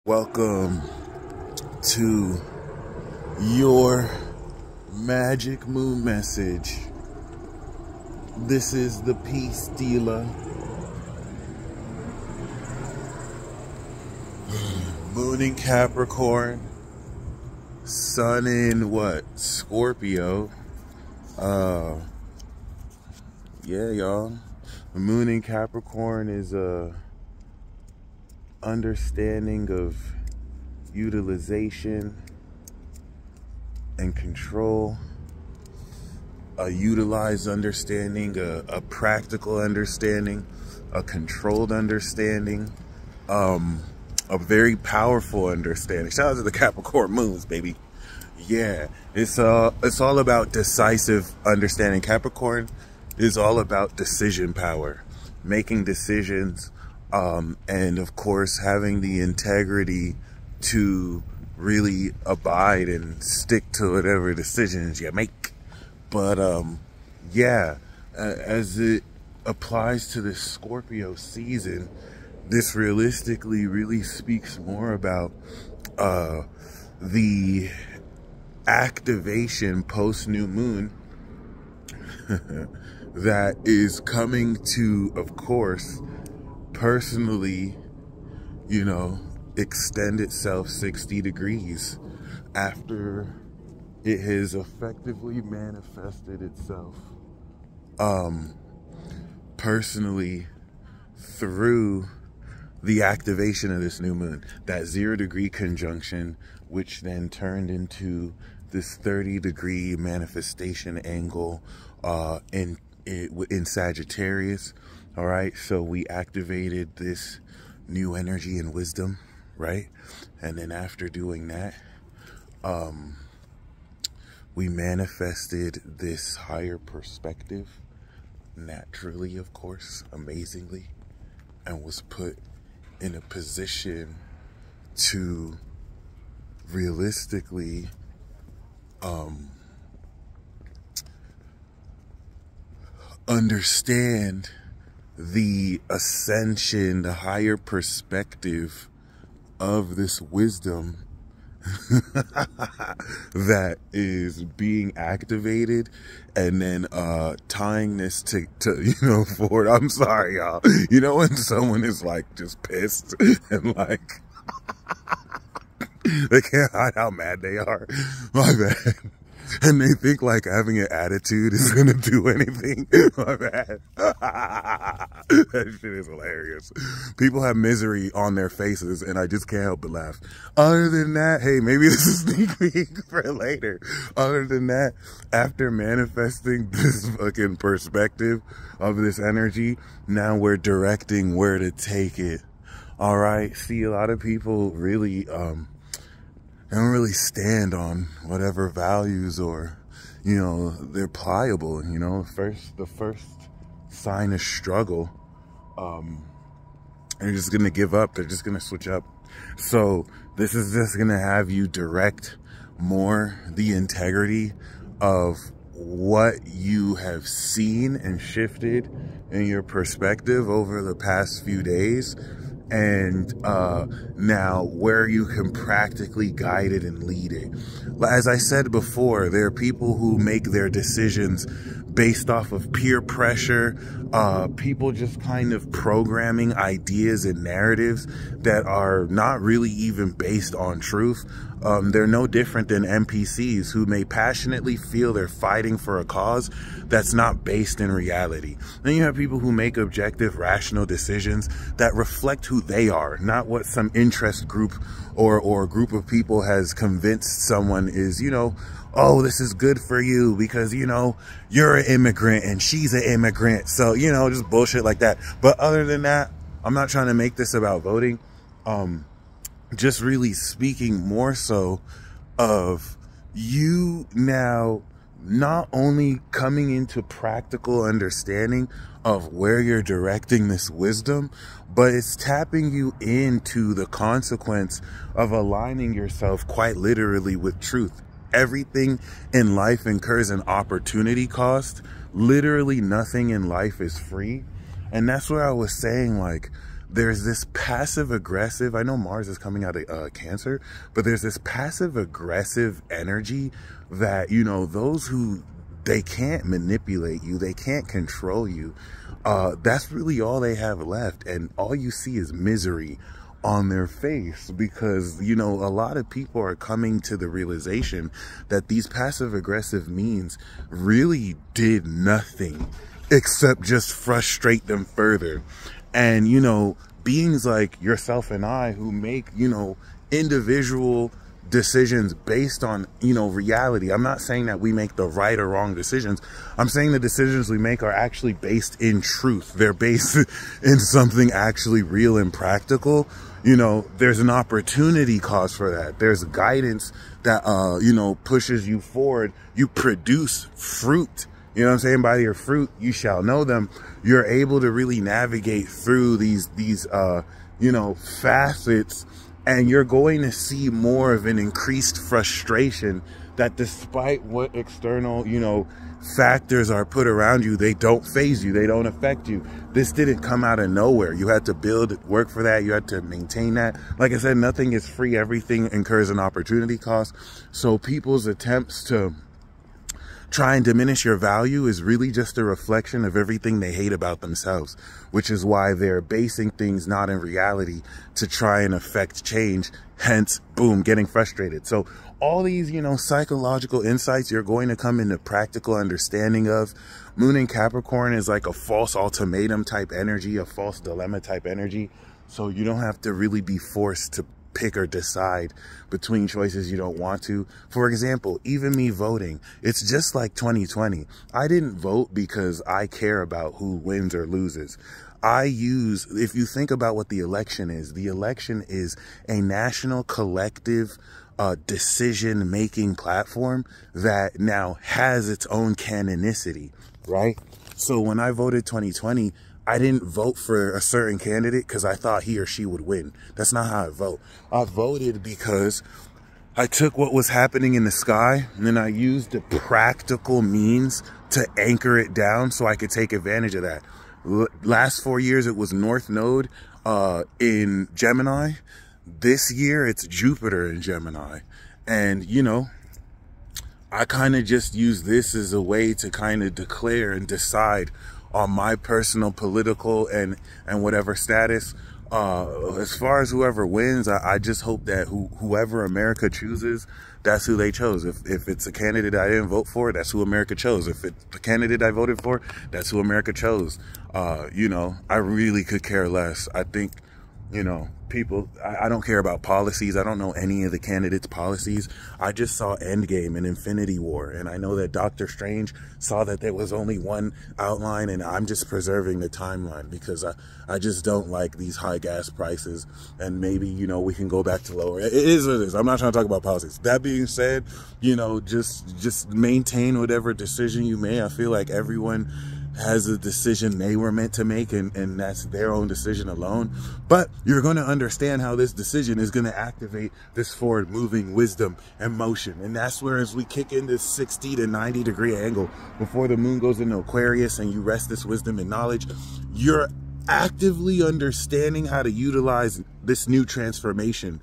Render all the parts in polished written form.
Welcome to your magic moon message. This is the peace dealer. Moon in Capricorn, sun in what? Scorpio. Yeah, y'all. The moon in Capricorn is understanding of utilization and control, a utilized understanding, a practical understanding, a controlled understanding, a very powerful understanding. Shout out to the Capricorn moons, baby. Yeah, it's all about decisive understanding. Capricorn is all about decision power, making decisions, and of course having the integrity to really abide and stick to whatever decisions you make. But yeah, as it applies to this Scorpio season, this realistically really speaks more about the activation post new moon that is coming to, of course, personally, extend itself 60 degrees after it has effectively manifested itself personally through the activation of this new moon, that 0-degree conjunction, which then turned into this 30-degree manifestation angle in Sagittarius. All right, so we activated this new energy and wisdom, right? And then after doing that, we manifested this higher perspective naturally, of course, amazingly, and was put in a position to realistically understand the ascension, the higher perspective of this wisdom that is being activated, and then tying this to forward. I'm sorry, y'all. You know when someone is like just pissed and like they can't hide how mad they are. My bad. And they think like having an attitude is gonna do anything. My bad. That shit is hilarious. People have misery on their faces and I just can't help but laugh. Other than that, hey, maybe this is sneak peek for later. Other than that, after manifesting this fucking perspective of this energy, now we're directing where to take it. All right. See, a lot of people really, they don't really stand on whatever values, or, they're pliable, the first sign of struggle, they're just going to give up. They're just going to switch up. So this is just going to have you direct more the integrity of what you have seen and shifted in your perspective over the past few days. And now where you can practically guide it and lead it. As I said before, there are people who make their decisions based off of peer pressure, people just kind of programming ideas and narratives that are not really even based on truth. They're no different than NPCs who may passionately feel they're fighting for a cause that's not based in reality. Then you have people who make objective, rational decisions that reflect who they are, not what some interest group or group of people has convinced someone is, oh, this is good for you because, you're an immigrant and she's an immigrant. So, just bullshit like that. But other than that, I'm not trying to make this about voting. Just really speaking more so of you now not only coming into practical understanding of where you're directing this wisdom, but it's tapping you into the consequence of aligning yourself quite literally with truth. Everything in life incurs an opportunity cost. Literally nothing in life is free. And that's where I was saying, like, there's this passive aggressive, I know Mars is coming out of Cancer, but there's this passive aggressive energy that, you know, those who, they can't manipulate you, they can't control you. That's really all they have left. And all you see is misery on their face, because, you know, a lot of people are coming to the realization that these passive aggressive means really did nothing except just frustrate them further. And, you know, beings like yourself and I who make, you know, individual decisions based on, you know, reality. I'm not saying that we make the right or wrong decisions. I'm saying the decisions we make are actually based in truth. They're based in something actually real and practical. You know, there's an opportunity cost for that. There's guidance that, you know, pushes you forward. You produce fruit. You know what I'm saying? By your fruit, you shall know them. You're able to really navigate through these you know, facets, and you're going to see more of an increased frustration that despite what external, you know, factors are put around you, they don't phase you, they don't affect you. This didn't come out of nowhere. You had to build, work for that. You had to maintain that. Like I said, nothing is free. Everything incurs an opportunity cost. So people's attempts to try and diminish your value is really just a reflection of everything they hate about themselves, which is why they're basing things not in reality to try and affect change. Hence, boom, getting frustrated. So all these, you know, psychological insights you're going to come into practical understanding of. Moon in Capricorn is like a false ultimatum type energy, a false dilemma type energy. So you don't have to really be forced to pick or decide between choices you don't want to. For example, even me voting, it's just like 2020. I didn't vote because I care about who wins or loses. If you think about what the election is a national collective decision-making platform that now has its own canonicity, right? So when I voted 2020, I didn't vote for a certain candidate because I thought he or she would win. That's not how I vote. I voted because I took what was happening in the sky and then I used the practical means to anchor it down so I could take advantage of that. Last 4 years, it was North Node in Gemini. This year, it's Jupiter in Gemini. And, you know, I kind of just use this as a way to kind of declare and decide on my personal political and whatever status. As far as whoever wins, I just hope that whoever America chooses, that's who they chose. If it's a candidate I didn't vote for, that's who America chose. If it's the candidate I voted for, that's who America chose. You know, I really could care less. I think, you know, people, I don't care about policies. I don't know any of the candidates' policies. I just saw Endgame and Infinity War, and I know that Doctor Strange saw that there was only one outline, and I'm just preserving the timeline because I just don't like these high gas prices, and maybe, you know, we can go back to lower. It is what it is. I'm not trying to talk about policies. That being said, you know, just maintain whatever decision you may. I feel like everyone has a decision they were meant to make, and that's their own decision alone. But you're going to understand how this decision is going to activate this forward moving wisdom and motion. And that's where, as we kick in this 60 to 90 degree angle before the moon goes into Aquarius and you rest this wisdom and knowledge, you're actively understanding how to utilize this new transformation,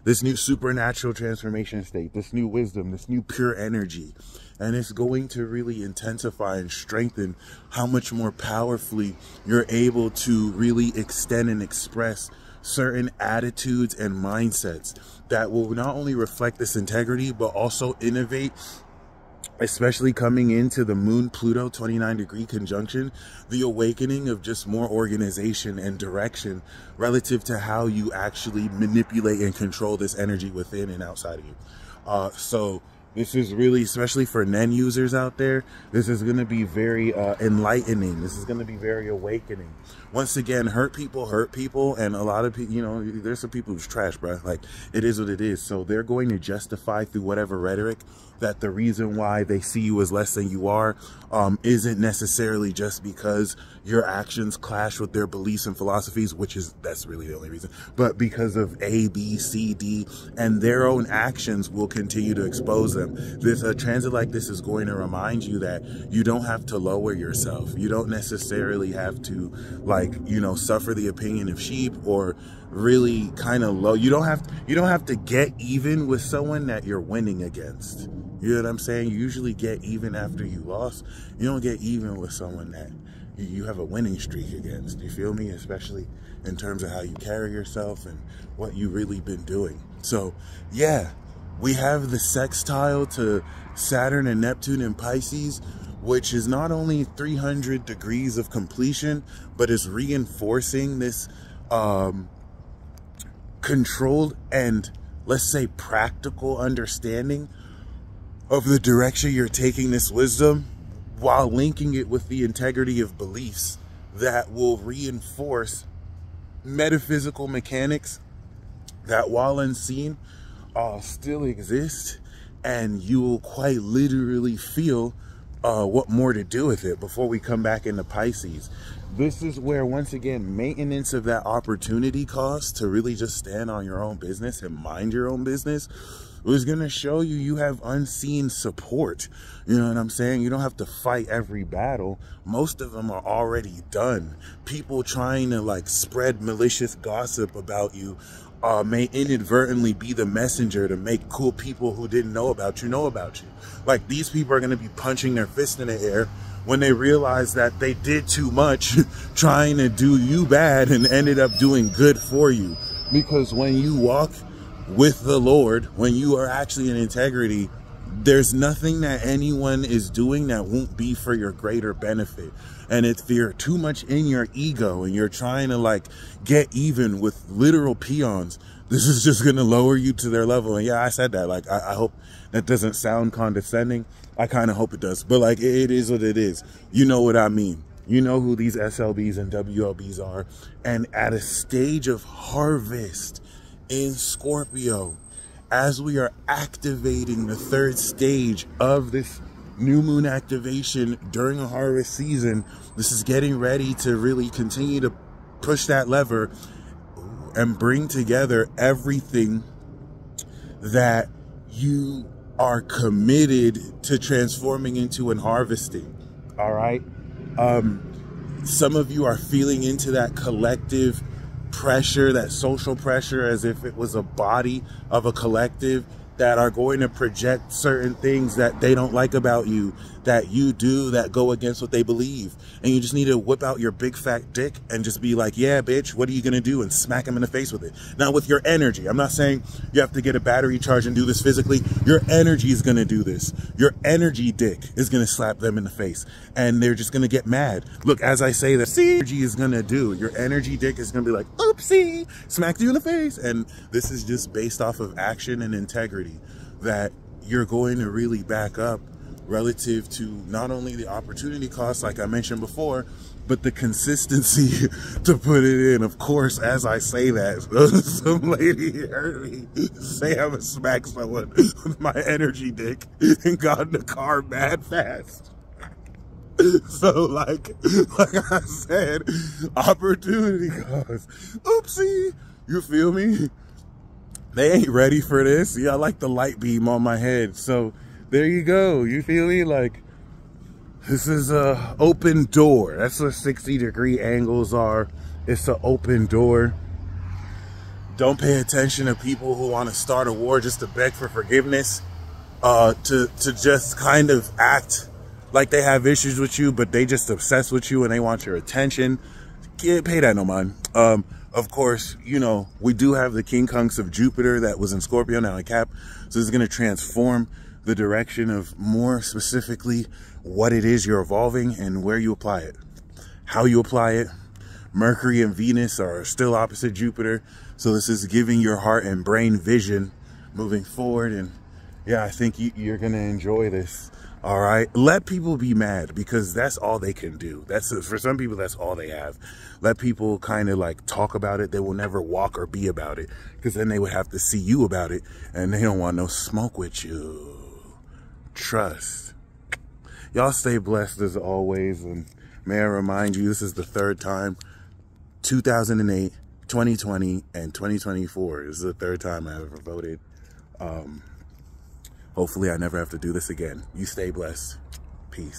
this new supernatural transformation state, this new wisdom, this new pure energy. And it's going to really intensify and strengthen how much more powerfully you're able to really extend and express certain attitudes and mindsets that will not only reflect this integrity, but also innovate, especially coming into the Moon-Pluto 29 degree conjunction, the awakening of just more organization and direction relative to how you actually manipulate and control this energy within and outside of you. So this is really, especially for NEN users out there, this is going to be very enlightening. This is going to be very awakening. Once again, hurt people, and a lot of people, you know, there's some people who's trash, bro. Like, it is what it is. So they're going to justify through whatever rhetoric that the reason why they see you as less than you are isn't necessarily just because your actions clash with their beliefs and philosophies, that's really the only reason, but because of A, B, C, D, and their own actions will continue to expose them. them. This a transit like this is going to remind you that you don't have to lower yourself. You don't necessarily have to, like, you know, suffer the opinion of sheep or really kind of low. You don't have to get even with someone that you're winning against. You know what I'm saying? You usually get even after you lost. You don't get even with someone that you have a winning streak against. You feel me? Especially in terms of how you carry yourself and what you really been doing. So yeah, we have the sextile to Saturn and Neptune in Pisces, which is not only 300 degrees of completion, but is reinforcing this controlled and, let's say, practical understanding of the direction you're taking this wisdom, while linking it with the integrity of beliefs that will reinforce metaphysical mechanics that, while unseen, still exist, and you will quite literally feel what more to do with it before we come back into Pisces. This is where, once again, maintenance of that opportunity cost to really just stand on your own business and mind your own business was going to show you you have unseen support. You know what I'm saying? You don't have to fight every battle. Most of them are already done. People trying to, like, spread malicious gossip about you may inadvertently be the messenger to make cool people who didn't know about you know about you. Like, these people are going to be punching their fist in the air when they realize that they did too much trying to do you bad and ended up doing good for you. Because when you walk with the Lord, when you are actually in integrity, there's nothing that anyone is doing that won't be for your greater benefit. And if you're too much in your ego and you're trying to, like, get even with literal peons, this is just going to lower you to their level. And yeah, I said that. Like, I hope that doesn't sound condescending. I kind of hope it does. But, like, it is what it is. You know what I mean. You know who these SLBs and WLBs are. And at a stage of harvest in Scorpio, as we are activating the third stage of this new moon activation during a harvest season, this is getting ready to really continue to push that lever and bring together everything that you are committed to transforming into and harvesting. All right. Some of you are feeling into that collective pressure, that social pressure, as if it was a body of a collective that are going to project certain things that they don't like about you, that you do, that go against what they believe. And you just need to whip out your big fat dick and just be like, yeah, bitch, what are you gonna do? And smack them in the face with it. Now, with your energy, I'm not saying you have to get a battery charge and do this physically. Your energy is gonna do this. Your energy dick is gonna slap them in the face. And they're just gonna get mad. Look, as I say that, see, energy is gonna do. Your energy dick is gonna be like, oopsie, smacked you in the face. And this is just based off of action and integrity that you're going to really back up relative to not only the opportunity cost, like I mentioned before, but the consistency to put it in. Of course, as I say that, some lady heard me say I'm gonna smack someone with my energy dick and got in the car mad fast. So, like I said, opportunity cost. Oopsie, you feel me? They ain't ready for this. Yeah, I like the light beam on my head. So there you go. You feel me? Like, this is a open door. That's what 60-degree angles are. It's an open door. Don't pay attention to people who want to start a war just to beg for forgiveness. To just kind of act like they have issues with you, but they just obsessed with you and they want your attention. Can't pay that no mind. Of course, you know, we do have the King Kunks of Jupiter that was in Scorpio, now in Cap. So this is going to transform the direction of, more specifically, what it is you're evolving and where you apply it, how you apply it. Mercury and Venus are still opposite Jupiter. So this is giving your heart and brain vision moving forward. And yeah, I think you're going to enjoy this. All right. Let people be mad, because that's all they can do. That's, for some people, that's all they have. Let people kind of like talk about it. They will never walk or be about it, because then they would have to see you about it, and they don't want no smoke with you. Trust. Y'all stay blessed as always. And may I remind you, this is the third time. 2008, 2020, and 2024 this is the third time I ever voted. Hopefully I never have to do this again. You stay blessed. Peace.